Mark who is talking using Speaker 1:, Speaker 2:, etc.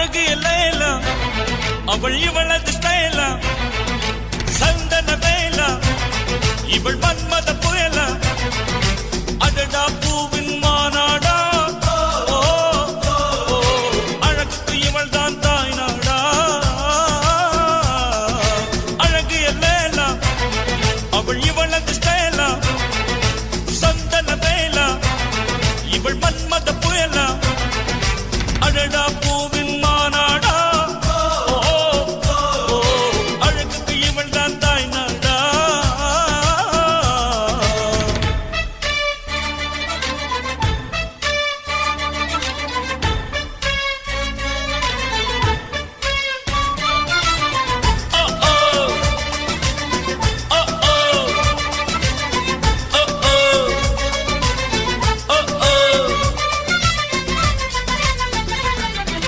Speaker 1: அழகு லைலா அவள் இவளது ஸ்டைலா சந்தன வேலா இவள் மன்மத புயலா அடடா பூவே